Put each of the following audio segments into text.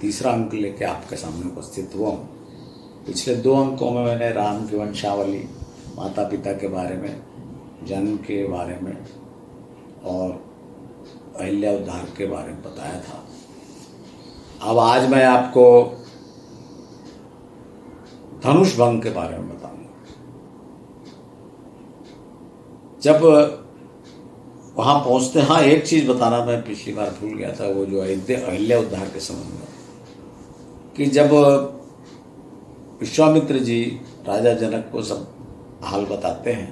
तीसरा अंक लेके आपके सामने उपस्थित हुआ हूँ। पिछले 2 अंकों में मैंने राम की वंशावली, माता पिता के बारे में, जन्म के बारे में और अहिल्या उद्धार के बारे में बताया था। अब आज मैं आपको धनुष भंग के बारे में बताऊंगा। जब वहाँ पहुँचते, हाँ एक चीज़ बताना मैं पिछली बार भूल गया था, वो जो अहिल्या उद्धार के संबंध में, कि जब विश्वामित्र जी राजा जनक को सब हाल बताते हैं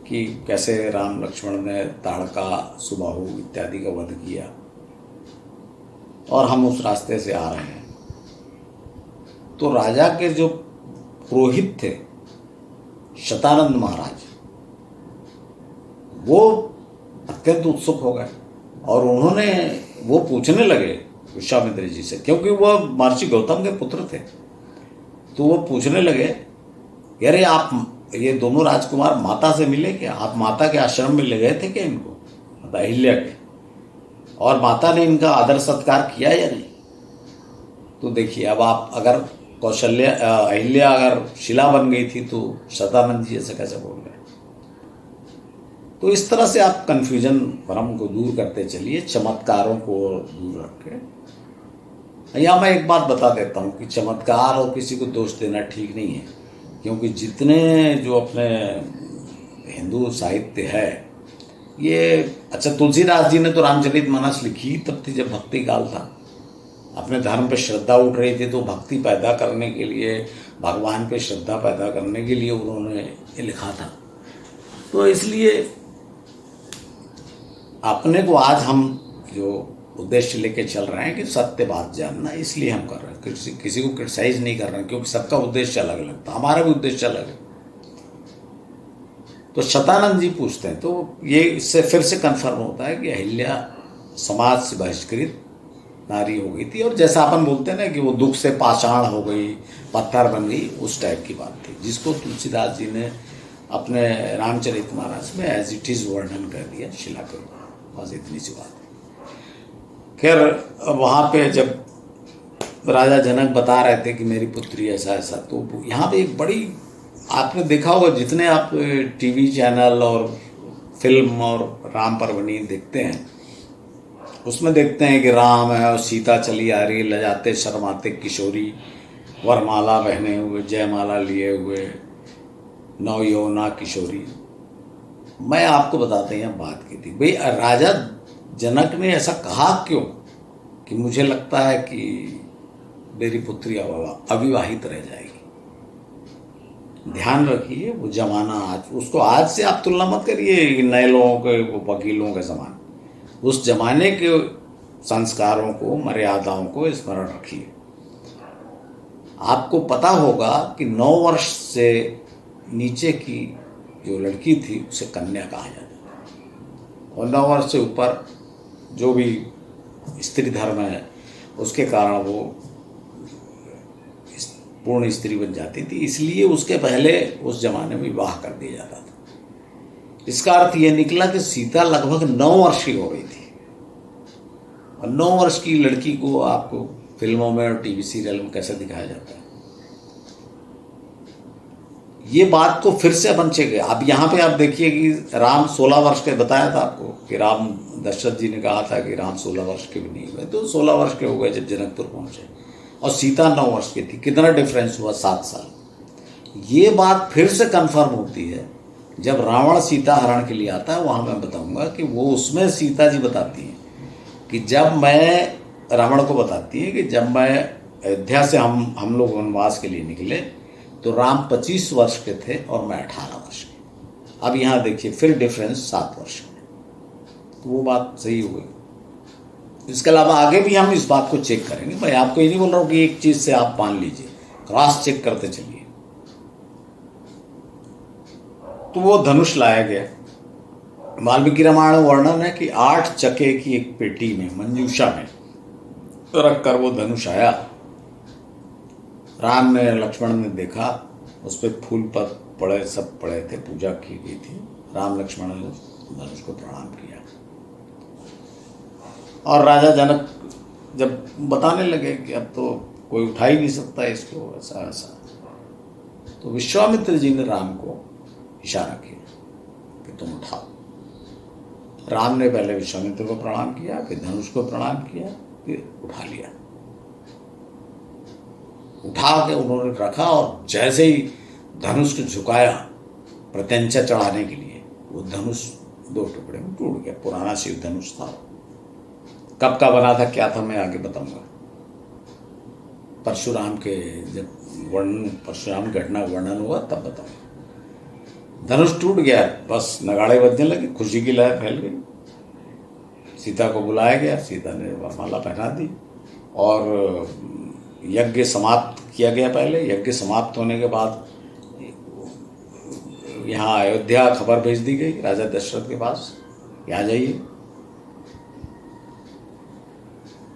कि कैसे राम लक्ष्मण ने ताड़का, सुबाहु इत्यादि का वध किया और हम उस रास्ते से आ रहे हैं, तो राजा के जो पुरोहित थे शतानंद महाराज, वो अत्यंत उत्सुक हो गए और वो पूछने लगे विश्वामित्र जी से, क्योंकि वो महर्षि गौतम के पुत्र थे, तो वो पूछने लगे, अरे आप ये दोनों राजकुमार माता से मिले क्या? आप माता के आश्रम में ले गए थे क्या इनको, अहिल्या के, और माता ने इनका आदर सत्कार किया या नहीं? तो देखिए, अब आप अगर अहिल्या अगर शिला बन गई थी तो शतानंद जी ऐसे कैसे बोल रहे? तो इस तरह से आप कन्फ्यूजन भ्रम को दूर करते चलिए, चमत्कारों को दूर रखें। यहाँ मैं एक बात बता देता हूँ कि चमत्कार और किसी को दोष देना ठीक नहीं है, क्योंकि जितने जो अपने हिंदू साहित्य है ये, अच्छा तुलसीदास जी ने तो रामचरितमानस लिखी तब थी जब भक्ति काल था, अपने धर्म पे श्रद्धा उठ रही थी, तो भक्ति पैदा करने के लिए, भगवान पे श्रद्धा पैदा करने के लिए उन्होंने ये लिखा था। तो इसलिए अपने को आज हम जो उद्देश्य लेके चल रहे हैं कि सत्य बात जानना, इसलिए हम कर रहे हैं, किसी को क्रिटिसाइज नहीं कर रहे हैं, क्योंकि सबका उद्देश्य अलग अलग था, हमारा भी उद्देश्य अलग है। तो शतानंद जी पूछते हैं, तो ये इससे फिर से कंफर्म होता है कि अहिल्या समाज से बहिष्कृत नारी हो गई थी, और जैसा अपन बोलते हैं ना कि वो दुख से पाषाण हो गई, पत्थर बन गई, उस टाइप की बात थी, जिसको तुलसीदास जी ने अपने रामचरितमानस में एज इट इज वर्णन कर दिया शिला के ऊपर। बस इतनी सी बात है। खैर, वहाँ पे जब राजा जनक बता रहे थे कि मेरी पुत्री ऐसा ऐसा, तो यहाँ पे एक बड़ी, आपने देखा होगा, जितने आप टीवी चैनल और फिल्म और राम परवनी देखते हैं, उसमें देखते हैं कि राम है और सीता चली आ रही, लजाते शर्माते किशोरी, वरमाला पहने हुए, जयमाला लिए हुए नवयौवना किशोरी। मैं आपको बताते हैं बात की थी, भाई राजा जनक ने ऐसा कहा क्यों कि मुझे लगता है कि मेरी पुत्री अविवाहित रह जाएगी। ध्यान रखिए, वो जमाना आज, उसको आज से आप तुलना मत करिए नए लोगों के, वकीलों के ज़माने, उस जमाने के संस्कारों को, मर्यादाओं को स्मरण रखिए। आपको पता होगा कि 9 वर्ष से नीचे की जो लड़की थी उसे कन्या कहा जाता था, और 9 वर्ष से ऊपर जो भी स्त्री धर्म है उसके कारण वो पूर्ण स्त्री बन जाती थी, इसलिए उसके पहले उस जमाने में विवाह कर दिया जाता था। इसका अर्थ ये निकला कि सीता लगभग 9 वर्ष की हो गई थी, और 9 वर्ष की लड़की को आपको फिल्मों में और टीवी सीरियल में कैसे दिखाया जाता है? ये बात को फिर से अपन चेक है। अब यहाँ पे आप देखिए कि राम 16 वर्ष के, बताया था आपको कि राम, दशरथ जी ने कहा था कि राम 16 वर्ष के भी नहीं हुए, तो 16 वर्ष के हो गए जब जनकपुर पहुँचे, और सीता 9 वर्ष की थी। कितना डिफरेंस हुआ? 7 साल। ये बात फिर से कंफर्म होती है जब रावण सीता हरण के लिए आता है। वहाँ मैं बताऊँगा कि वो, उसमें सीता जी बताती हैं कि जब मैं, रावण को बताती है कि जब मैं अयोध्या से हम लोग वनवास के लिए निकले तो राम 25 वर्ष के थे और मैं 18 वर्ष के। अब यहाँ देखिए फिर डिफरेंस 7 वर्ष में, तो वो बात सही हो गई। इसके अलावा आगे भी हम इस बात को चेक करेंगे। मैं आपको ये नहीं बोल रहा हूँ कि एक चीज़ से आप मान लीजिए, क्रॉस चेक करते चलिए। तो वो धनुष लाया गया। वाल्मीकि रामायण में वर्णन है कि 8 चके की एक पेटी में, मंजूषा में रख कर वो धनुष आया। राम ने, लक्ष्मण ने देखा, उस पर फूल पर पड़े, सब पड़े थे, पूजा की गई थी। राम लक्ष्मण ने धनुष को प्रणाम किया, और राजा जनक जब बताने लगे कि अब तो कोई उठा ही नहीं सकता इसको, ऐसा ऐसा, तो विश्वामित्र जी ने राम को इशारा किया कि तुम उठाओ। राम ने पहले विश्वामित्र को प्रणाम किया, फिर धनुष को प्रणाम किया, फिर उठा लिया। उठा के उन्होंने रखा और जैसे ही धनुष को झुकाया प्रत्यंचा चढ़ाने के लिए, वो धनुष 2 टुकड़े में टूट गया। पुराना शिव धनुष था, कब का बना था क्या था मैं आगे बताऊंगा। परशुराम के जब परशुराम घटना वर्णन हुआ तब बताऊंगा। धनुष टूट गया, बस नगाड़े बजने लगे, खुशी की लहर फैल गई। सीता को बुलाया गया, सीता ने वरमाला पहना दी और यज्ञ समाप्त किया गया। पहले यज्ञ समाप्त होने के बाद यहाँ अयोध्या खबर भेज दी गई राजा दशरथ के पास, यहाँ जाइए।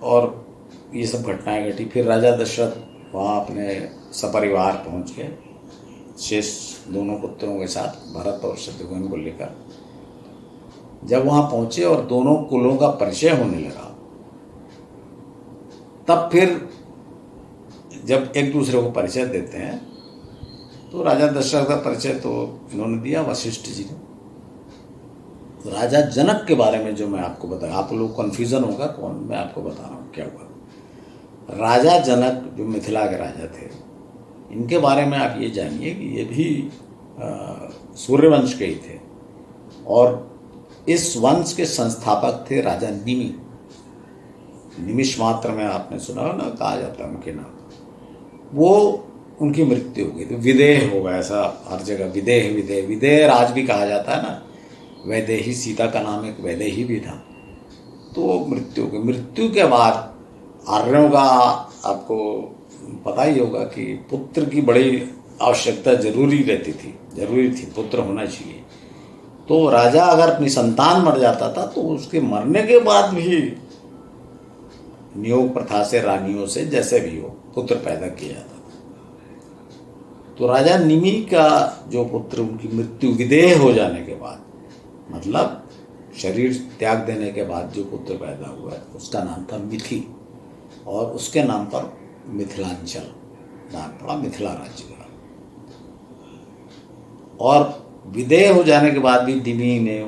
और ये सब घटनाएं घटी। फिर राजा दशरथ वहाँ अपने सपरिवार पहुँच गए, शेष दोनों पुत्रों के साथ, भरत और शत्रुघ्न को लेकर। जब वहाँ पहुँचे और दोनों कुलों का परिचय होने लगा, तब फिर जब एक दूसरे को परिचय देते हैं तो राजा दशरथ का परिचय तो इन्होंने दिया, वशिष्ठ जी ने। तो राजा जनक के बारे में जो मैं आपको बताया, आप लोग कन्फ्यूजन होगा कौन, मैं आपको बता रहा हूँ क्या हुआ। राजा जनक जो मिथिला के राजा थे, इनके बारे में आप ये जानिए कि ये भी सूर्यवंश के ही थे और इस वंश के संस्थापक थे राजा निमि। निमिष मात्र में आपने सुना हो ना, कहा जाता है उनके नाम। वो उनकी मृत्यु हो गई, तो विदेह हो गया, ऐसा हर जगह विदेह विदेह विदेह राज भी कहा जाता है ना। वैदेही, सीता का नाम एक वैदेही भी था। तो मृत्यु हो गई। मृत्यु के बाद आर्यों का आपको पता ही होगा कि पुत्र की बड़ी आवश्यकता जरूरी रहती थी, जरूरी थी, पुत्र होना चाहिए। तो राजा अगर अपनी संतान मर जाता था तो उसके मरने के बाद भी नियोग प्रथा से रानियों से जैसे भी हो पुत्र पैदा किया जाता था। तो राजा निमि का जो पुत्र, उनकी मृत्यु विदेह हो जाने के बाद, मतलब शरीर त्याग देने के बाद जो पुत्र पैदा हुआ, उसका नाम था मिथि और उसके नाम पर मिथिलांचल नाम पड़ा, मिथिला राज्य का। और विदेह हो जाने के बाद भी निमि ने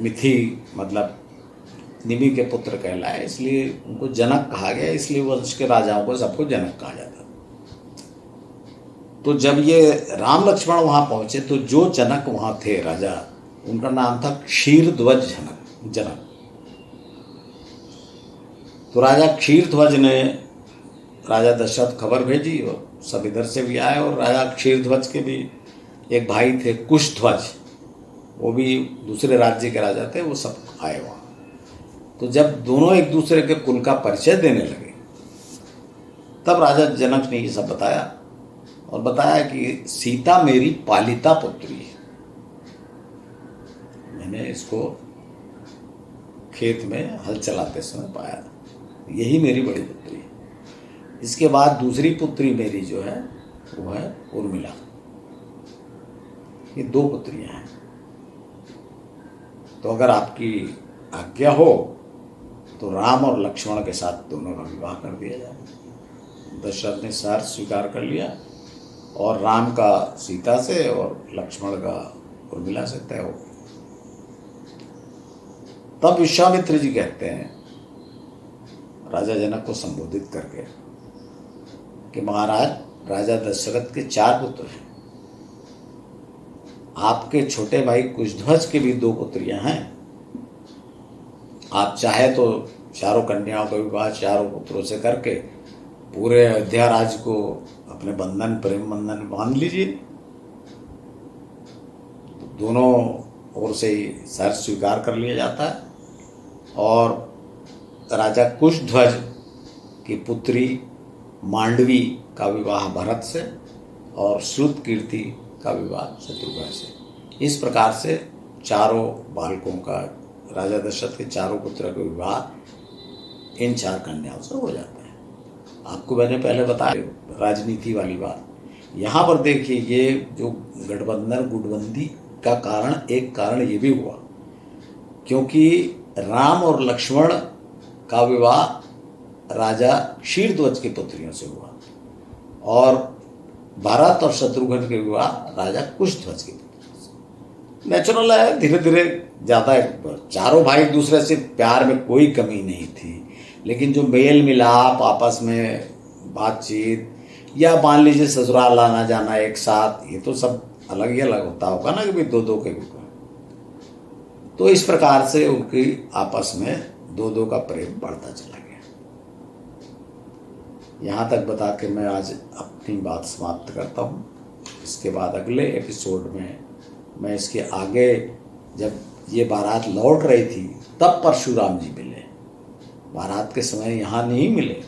मिथि मतलब निमि के पुत्र कहलाए, इसलिए उनको जनक कहा गया। इसलिए वंश के राजाओं को सबको जनक कहा जाता। तो जब ये राम लक्ष्मण वहाँ पहुँचे तो जो जनक वहाँ थे राजा, उनका नाम था क्षीरध्वज जनक। तो राजा क्षीरध्वज ने राजा दशरथ खबर भेजी और सब इधर से भी आए। और राजा क्षीरध्वज के भी एक भाई थे कुशध्वज, वो भी दूसरे राज्य के राजा थे, वो सब आए वहाँ। तो जब दोनों एक दूसरे के कुल का परिचय देने लगे, तब राजा जनक ने ये सब बताया और बताया कि सीता मेरी पालिता पुत्री है, मैंने इसको खेत में हल चलाते समय पाया था, यही मेरी बड़ी पुत्री है। इसके बाद दूसरी पुत्री मेरी जो है वो है उर्मिला। ये 2 पुत्रियां हैं। तो अगर आपकी आज्ञा हो तो राम और लक्ष्मण के साथ दोनों का विवाह कर दिया जाए। दशरथ ने सार स्वीकार कर लिया और राम का सीता से और लक्ष्मण का उर्मिला से तय हो। तब विश्वामित्र जी कहते हैं राजा जनक को संबोधित करके कि महाराज, राजा दशरथ के 4 पुत्र हैं, आपके छोटे भाई कुशध्वज के भी 2 पुत्रियां हैं। आप चाहे तो चारों कन्याओं का विवाह चारों पुत्रों से करके पूरे अयोध्या राज्य को अपने बंधन, प्रेम बंधन बांध लीजिए। दोनों ओर से ही सर स्वीकार कर लिया जाता है। और राजा कुशध्वज की पुत्री मांडवी का विवाह भरत से और श्रुतकीर्ति का विवाह शत्रुघ्न से। इस प्रकार से चारों बालकों का, राजा दशरथ के 4 पुत्र का विवाह इन 4 कन्याओं से हो जाता है। आपको मैंने पहले बताया राजनीति वाली बात। यहाँ पर देखिए, ये जो गठबंधन गुटबंदी का कारण, एक कारण ये भी हुआ क्योंकि राम और लक्ष्मण का विवाह राजा क्षीरध्वज की पुत्रियों से हुआ और भरत और शत्रुघ्न के विवाह राजा कुशध्वज की पुत्रियों से। नेचुरल है, धीरे धीरे ज़्यादा चारों भाई एक दूसरे से प्यार में कोई कमी नहीं थी, लेकिन जो मेल मिलाप, आपस में बातचीत, या मान लीजिए ससुराल आना जाना एक साथ, ये तो सब अलग ही अलग होता होगा ना कि भाई दो दो के विवाह। तो इस प्रकार से उनकी आपस में दो दो का प्रेम बढ़ता चला गया। यहाँ तक बता के मैं आज अपनी बात समाप्त करता हूँ। इसके बाद अगले एपिसोड में मैं इसके आगे, जब ये बारात लौट रही थी तब परशुराम जी मिले। बारात के समय यहाँ नहीं मिले,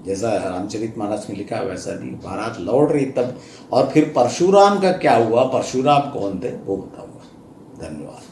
जैसा रामचरितमानस में लिखा है वैसा नहीं, बारात लौट रही तब। और फिर परशुराम का क्या हुआ, परशुराम कौन थे, वो बताऊंगा। धन्यवाद।